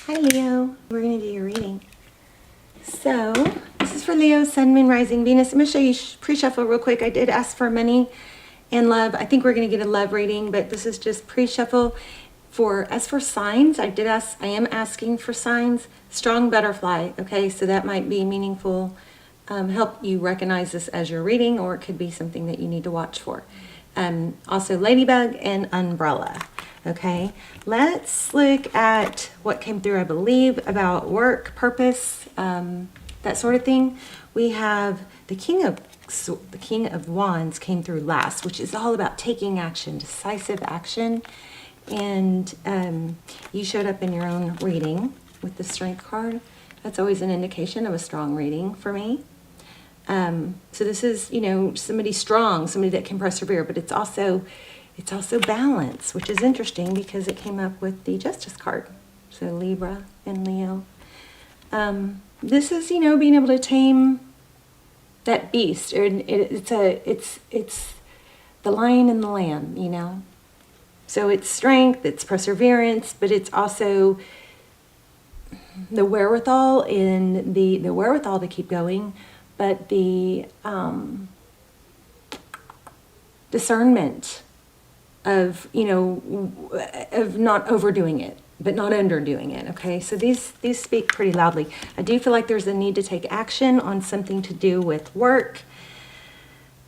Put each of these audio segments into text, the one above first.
Hi Leo, we're going to do your reading. So, this is for Leo, Sun, Moon, Rising, Venus. I'm going to show you pre-shuffle real quick. I did ask for money and love. I think we're going to get a love reading, but this is just pre-shuffle. As for signs, I am asking for signs. Strong butterfly, okay? So that might be meaningful, help you recognize this as your reading, or it could be something that you need to watch for. Also ladybug and umbrella. Okay, let's look at what came through, I believe, about work, purpose, that sort of thing. We have the King of Wands came through last, which is all about taking action, decisive action. And you showed up in your own reading with the Strength card. That's always an indication of a strong reading for me. So this is, somebody strong, somebody that can persevere, but it's also balance, which is interesting because it came up with the Justice card. So Libra and Leo. This is, being able to tame that beast. It's the lion and the lamb, So it's strength, it's perseverance, but it's also the wherewithal the wherewithal to keep going, but the discernment of not overdoing it, but not underdoing it. Okay, so these speak pretty loudly. I do feel like there's a need to take action on something to do with work,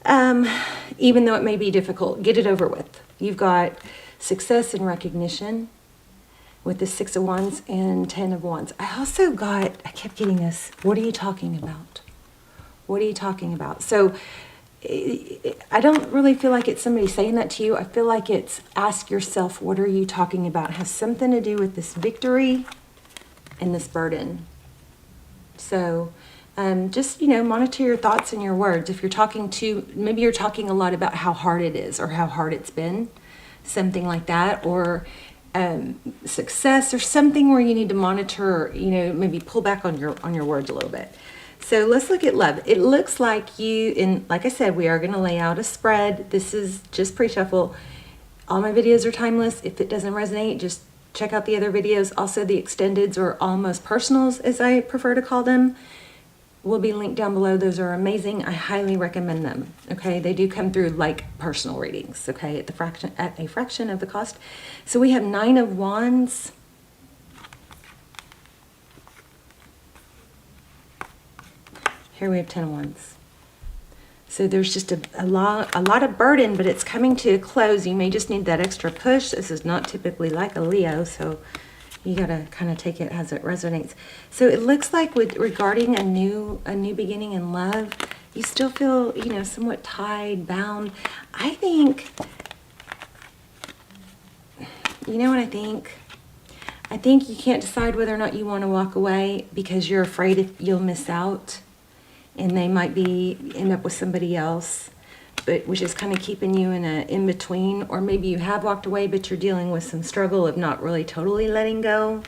even though it may be difficult. Get it over with. You've got success and recognition with the 6 of Wands and 10 of Wands. I kept getting this. What are you talking about? What are you talking about? So I don't really feel like it's somebody saying that to you. I feel like it's ask yourself, what are you talking about? It has something to do with this victory and this burden. So just, monitor your thoughts and your words. If you're maybe you're talking a lot about how hard it is or how hard it's been, something like that, or success or something where you need to monitor, maybe pull back on your words a little bit. So let's look at love. It looks like like I said, we are going to lay out a spread. This is just pre-shuffle. All my videos are timeless. If it doesn't resonate, just check out the other videos. Also, the extendeds, or almost personals, as I prefer to call them, will be linked down below. Those are amazing. I highly recommend them. Okay, they do come through like personal readings. Okay, at a fraction of the cost. So we have 9 of Wands. Here we have 10 of Wands. So there's just a lot of burden, but it's coming to a close. You may just need that extra push. This is not typically like a Leo, so you gotta kind of take it as it resonates. So it looks like regarding a new beginning in love, you still feel, somewhat tied, bound. I think, you know what I think? I think you can't decide whether or not you want to walk away because you're afraid you'll miss out. And they might end up with somebody else, which is kind of keeping you in a in-between. Or maybe you have walked away, but you're dealing with some struggle of not really totally letting go.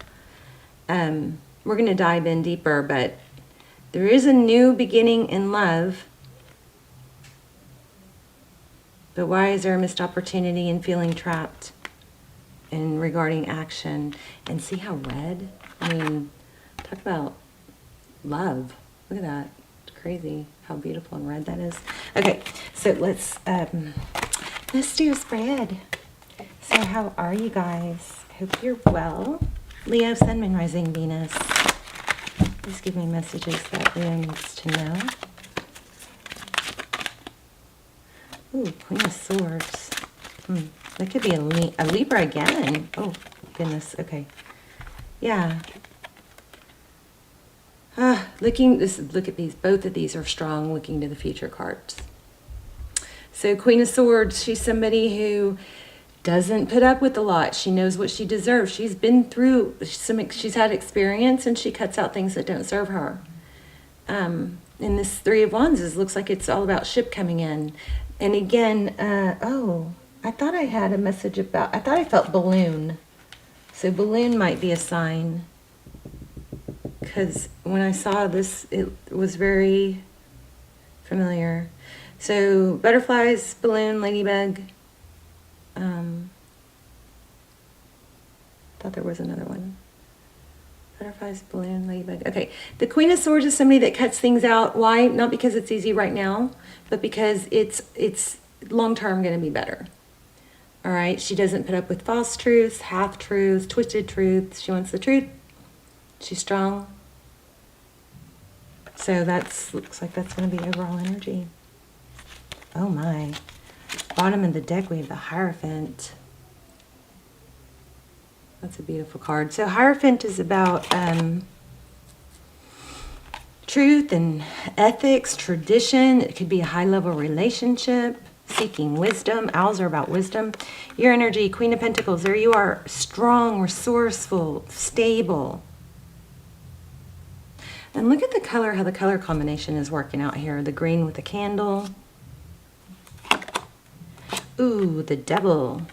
We're going to dive in deeper, but there is a new beginning in love. But why is there a missed opportunity and feeling trapped and regarding action? And see how red? Talk about love. Look at that. Crazy how beautiful and red that is. Okay, so let's do a spread. So how are you guys? Hope you're well. Leo, Sun, Moon, Rising, Venus. Please give me messages that Leo needs to know. Ooh, Queen of Swords. That could be a Libra again. Oh goodness. Okay. Yeah. Look at these. Both of these are strong, looking to the future cards. So Queen of Swords, she's somebody who doesn't put up with a lot. She knows what she deserves. She's been through she's had experience, and she cuts out things that don't serve her. And this 3 of Wands looks like it's all about ship coming in. And again, I thought I had a message about, I thought I felt balloon. So balloon might be a sign. Because when I saw this, it was very familiar. So butterflies, balloon, ladybug. Thought there was another one. Butterflies, balloon, ladybug. Okay, the Queen of Swords is somebody that cuts things out. Why? Not because it's easy right now, but because it's long-term going to be better. All right, she doesn't put up with false truths, half-truths, twisted truths. She wants the truth. She's strong. So looks like that's going to be overall energy. Oh my. Bottom of the deck, we have the Hierophant. That's a beautiful card. So Hierophant is about truth and ethics, tradition. It could be a high-level relationship, seeking wisdom. Owls are about wisdom. Your energy, Queen of Pentacles. There you are, strong, resourceful, stable. And look at the color, how the color combination is working out here. The green with the candle. Ooh, the Devil.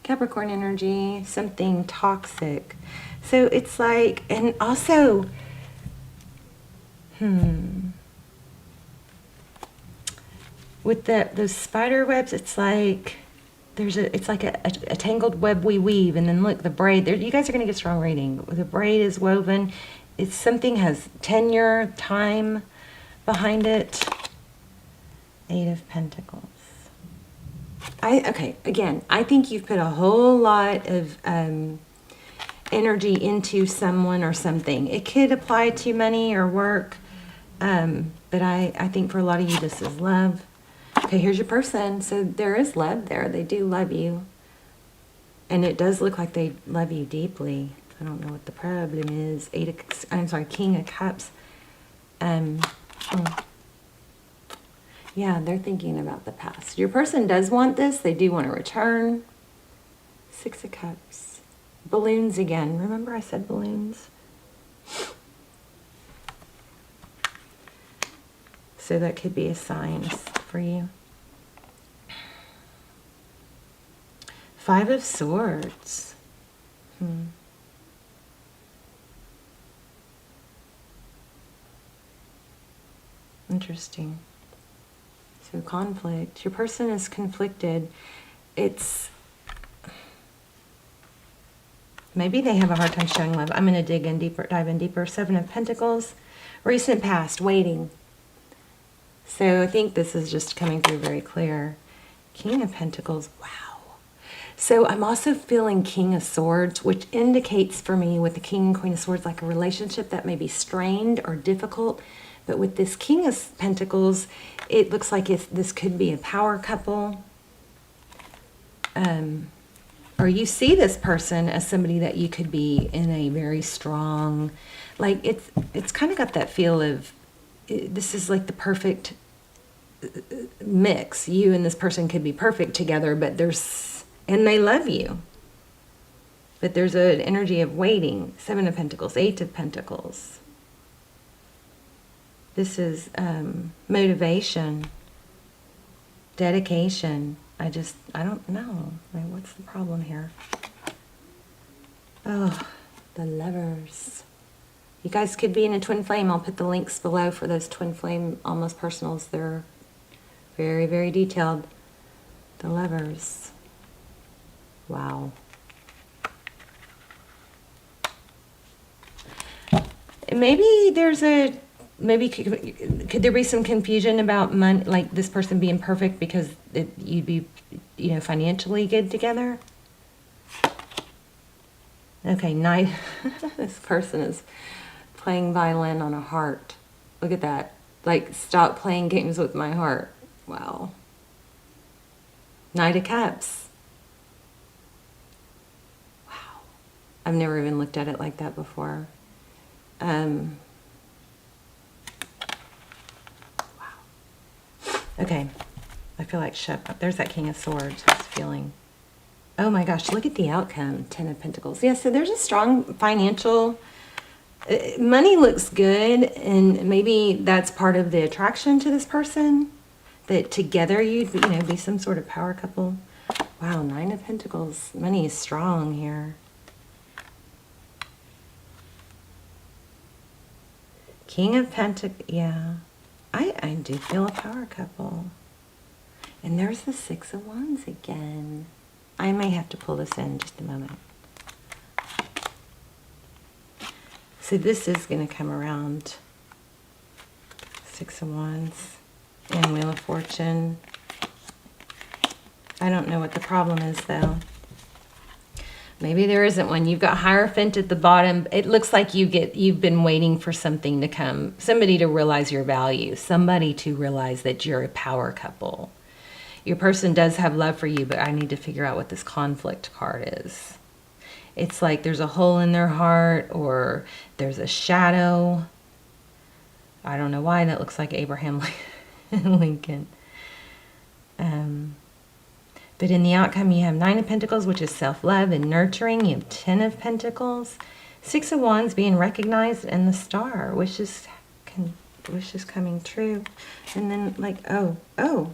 Capricorn energy, something toxic. So it's like, and also, with those spider webs, it's like it's like a tangled web we weave, and then look, the braid. You guys are gonna get strong reading. The braid is woven. It's something has tenure, time behind it. 8 of Pentacles. Okay, again, I think you've put a whole lot of energy into someone or something. It could apply to money or work, but I think for a lot of you, this is love. Okay, here's your person. So there is love there. They do love you. And it does look like they love you deeply. I don't know what the problem is. King of Cups. Yeah, they're thinking about the past. Your person does want this. They do want to return. 6 of Cups. Balloons again. Remember I said balloons? So that could be a sign for you. 5 of Swords. Interesting. So conflict. Your person is conflicted. Maybe they have a hard time showing love. I'm going to dive in deeper. 7 of Pentacles. Recent past, waiting. So I think this is just coming through very clear. King of Pentacles. Wow. So I'm also feeling King of Swords, which indicates for me with the King and Queen of Swords like a relationship that may be strained or difficult. But with this King of Pentacles, it looks like this could be a power couple. Or you see this person as somebody that you could be in a very strong, like it's kind of got that feel of, this is like the perfect mix. You and this person could be perfect together, but and they love you. But there's an energy of waiting. 7 of Pentacles, 8 of Pentacles. This is motivation, dedication. I don't know. Like, what's the problem here? Oh, the Lovers. You guys could be in a twin flame. I'll put the links below for those twin flame almost personals. They're very, very detailed. The Lovers. Wow. Maybe could there be some confusion about money, like this person being perfect because you'd be, financially good together? Okay, this person is playing violin on a heart. Look at that. Like, stop playing games with my heart. Wow. Knight of Cups. Wow. I've never even looked at it like that before. Wow. Okay. I feel like shut up. There's that King of Swords. I was feeling. Oh my gosh, look at the outcome. 10 of Pentacles. Yeah, so there's a strong financial... money looks good, and maybe that's part of the attraction to this person. That together you'd be some sort of power couple. Wow, 9 of Pentacles. Money is strong here. King of Pentacles. Yeah, I do feel a power couple. And there's the 6 of Wands again. I may have to pull this in just a moment. So this is going to come around. Six of Wands and Wheel of Fortune. I don't know what the problem is, though. Maybe there isn't one. You've got Hierophant at the bottom. It looks like you've been waiting for something to come. Somebody to realize your value. Somebody to realize that you're a power couple. Your person does have love for you, but I need to figure out what this conflict card is. It's like there's a hole in their heart, or there's a shadow. I don't know why that looks like Abraham Lincoln. But in the outcome, you have 9 of Pentacles, which is self-love and nurturing. You have 10 of Pentacles. 6 of Wands being recognized, and the Star, wishes coming true. And then, like, oh, I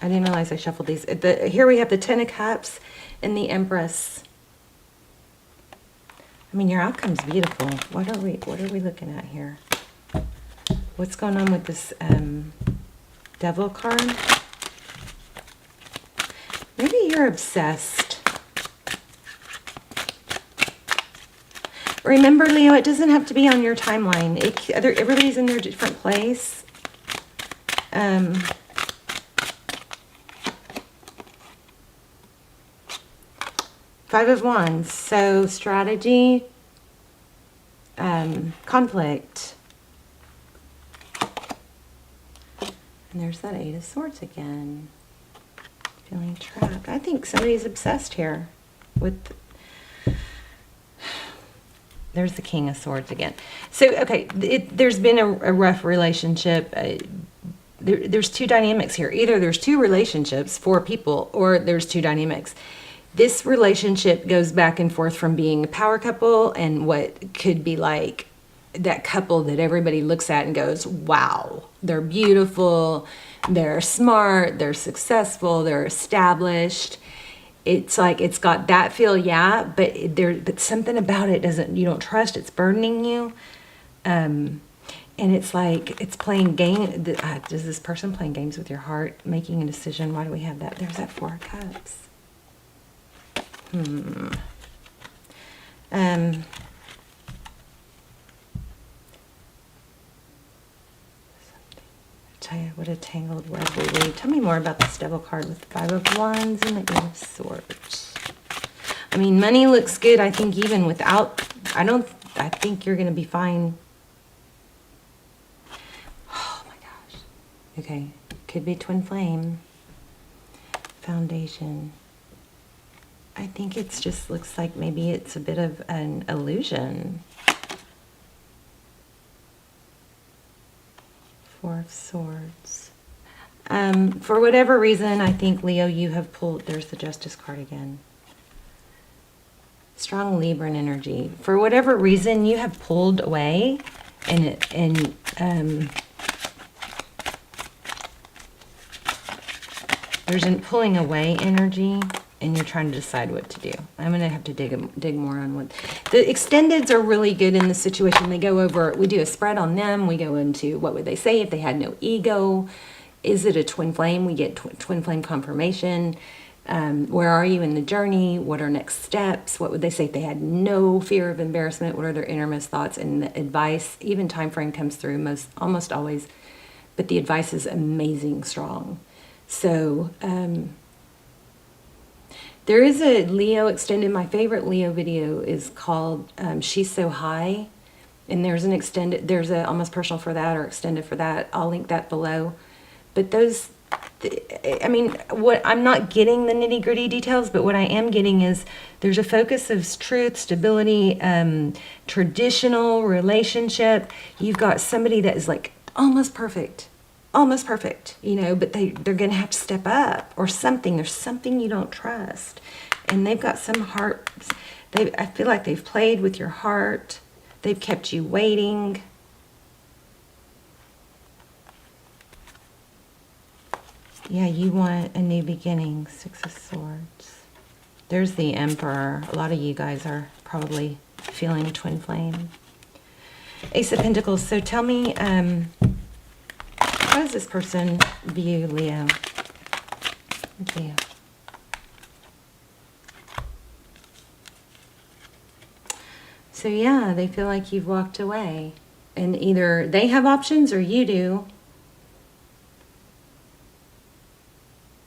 didn't realize I shuffled these. Here we have the 10 of Cups and the Empress. I mean, your outcome's beautiful. What are we looking at here? What's going on with this Devil card? Maybe you're obsessed. Remember, Leo, it doesn't have to be on your timeline. Everybody's in their different place. 5 of Wands. So strategy, conflict. And there's that 8 of Swords again. Feeling trapped. I think somebody's obsessed here with... There's the King of Swords again. So, okay, there's been a rough relationship. There's 2 dynamics here. Either there's 2 relationships, 4 people, or there's 2 dynamics. This relationship goes back and forth from being a power couple and what could be like that couple that everybody looks at and goes, wow, they're beautiful, they're smart, they're successful, they're established. It's like it's got that feel, yeah, but something about it you don't trust. It's burdening you, and it's like it's playing game. Does this person playing games with your heart, making a decision? Why do we have that? There's that 4 of Cups. Tell you what a tangled web we weave. Tell me more about this Devil card with the 5 of Wands and the 8 of Swords. I mean, money looks good. I think even without, I think you're going to be fine. Oh my gosh. Okay. Could be twin flame. Foundation. I think it's just looks like maybe it's a bit of an illusion. 4 of Swords. For whatever reason, I think, Leo, you have pulled... There's the Justice card again. Strong Libran energy. For whatever reason, you have pulled away, and there's a pulling away energy, and you're trying to decide what to do. I'm going to have to dig more on what... The extendeds are really good in this situation. They go over... We do a spread on them. We go into what would they say if they had no ego. Is it a twin flame? We get twin flame confirmation. Where are you in the journey? What are next steps? What would they say if they had no fear of embarrassment? What are their innermost thoughts? And the advice, even time frame comes through almost always. But the advice is amazing strong. So... there is a Leo extended. My favorite Leo video is called She's So High. And there's an extended, there's a almost personal for that or extended for that. I'll link that below. But those, I mean, what I'm not getting the nitty gritty details, but what I am getting is there's a focus of truth, stability, traditional relationship. You've got somebody that is like almost perfect, you know, but they're going to have to step up or something. There's something you don't trust. And they've got some heart. I feel like they've played with your heart. They've kept you waiting. Yeah, you want a new beginning. 6 of Swords. There's the Emperor. A lot of you guys are probably feeling a twin flame. Ace of Pentacles. So tell me, how does this person view Leo? Leo. So yeah, they feel like you've walked away. And either they have options or you do.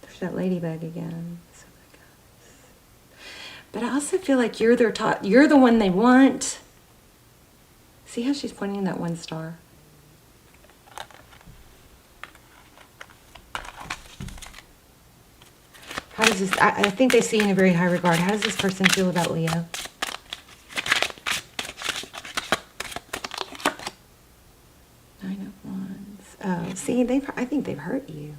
There's that ladybug again. But I also feel like you're their top, you're the one they want. See how she's pointing that one star? How does this, I think they see you in a very high regard. How does this person feel about Leo? Nine of Wands. Oh, see, I think they've hurt you.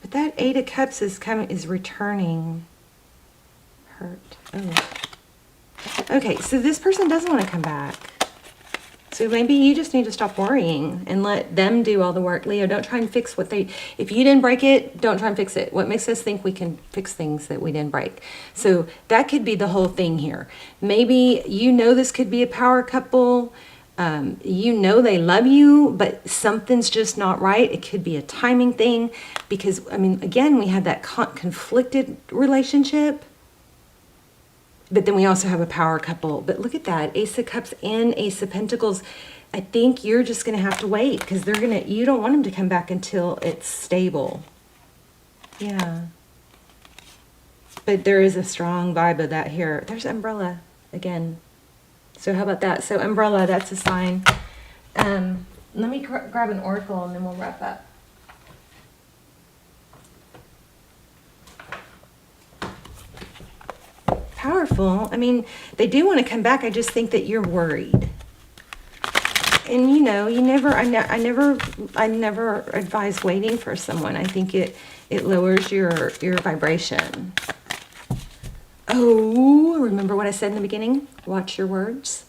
But that Eight of Cups is returning. Hurt. Oh. Okay, so this person doesn't want to come back. So maybe you just need to stop worrying and let them do all the work. Leo, don't try and fix if you didn't break it, don't try and fix it. What makes us think we can fix things that we didn't break? So that could be the whole thing here. Maybe this could be a power couple. They love you, but something's just not right. It could be a timing thing because, again, we had that conflicted relationship. But then we also have a power couple. But look at that, Ace of Cups and Ace of Pentacles. I think you're just going to have to wait because you don't want them to come back until it's stable. Yeah. But there is a strong vibe of that here. There's Umbrella again. So how about that? So Umbrella, that's a sign. Let me grab an oracle and then we'll wrap up. Powerful. They do want to come back. I just think that you're worried. And I never advise waiting for someone. I think it lowers your vibration. Oh, remember what I said in the beginning? Watch your words.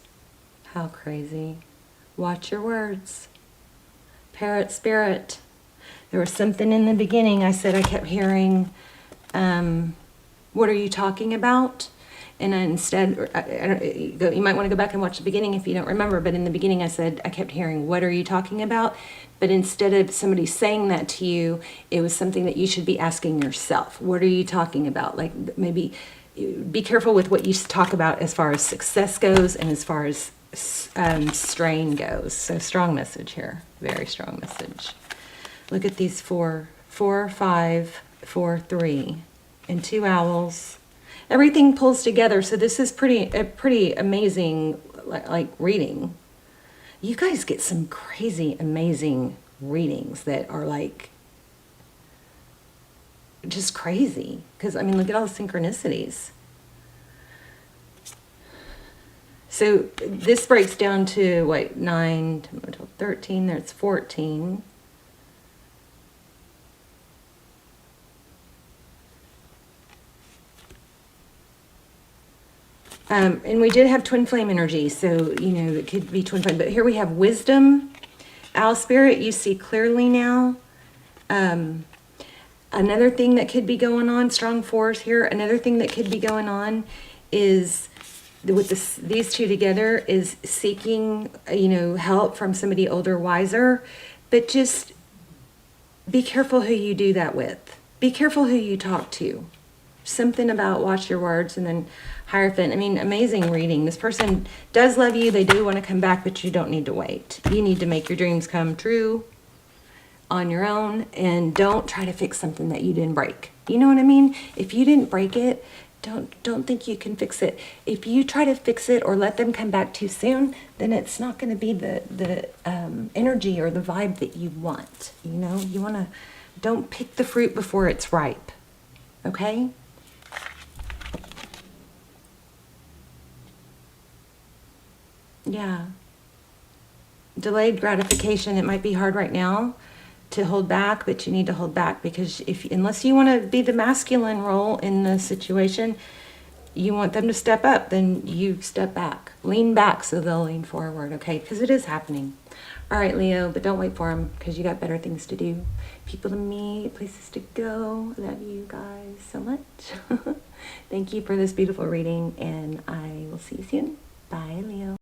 How crazy. Watch your words. Parrot spirit. There was something in the beginning. I said I kept hearing, what are you talking about? And instead, you might want to go back and watch the beginning if you don't remember, but in the beginning I said, I kept hearing, what are you talking about? But instead of somebody saying that to you, it was something that you should be asking yourself. What are you talking about? Like maybe be careful with what you talk about as far as success goes and as far as strain goes. So strong message here, very strong message. Look at these 4, 5, 4, 3, and 2 owls. Everything pulls together, so this is a pretty amazing like reading. You guys get some crazy amazing readings that are like just crazy because look at all the synchronicities. So this breaks down to what, 9, 10, 12, 13, there's 14. And we did have twin flame energy, so, it could be twin flame. But here we have wisdom, owl spirit, you see clearly now. Another thing that could be going on, strong force here, another thing that could be going on is, with these two together, is seeking, help from somebody older, wiser. But just be careful who you do that with. Be careful who you talk to. Something about watch your words, and then Hierophant. Amazing reading. This person does love you. They do want to come back, but you don't need to wait. You need to make your dreams come true on your own, and don't try to fix something that you didn't break. You know what I mean? If you didn't break it, don't think you can fix it. If you try to fix it or let them come back too soon, then it's not going to be the energy or the vibe that you want. You want to, don't pick the fruit before it's ripe. Okay? Yeah. Delayed gratification. It might be hard right now to hold back, but you need to hold back because unless you want to be the masculine role in the situation, you want them to step up, then you step back. Lean back so they'll lean forward, okay? Because it is happening. All right, Leo, but don't wait for them because you got better things to do. People to meet, places to go. Love you guys so much. Thank you for this beautiful reading, and I will see you soon. Bye, Leo.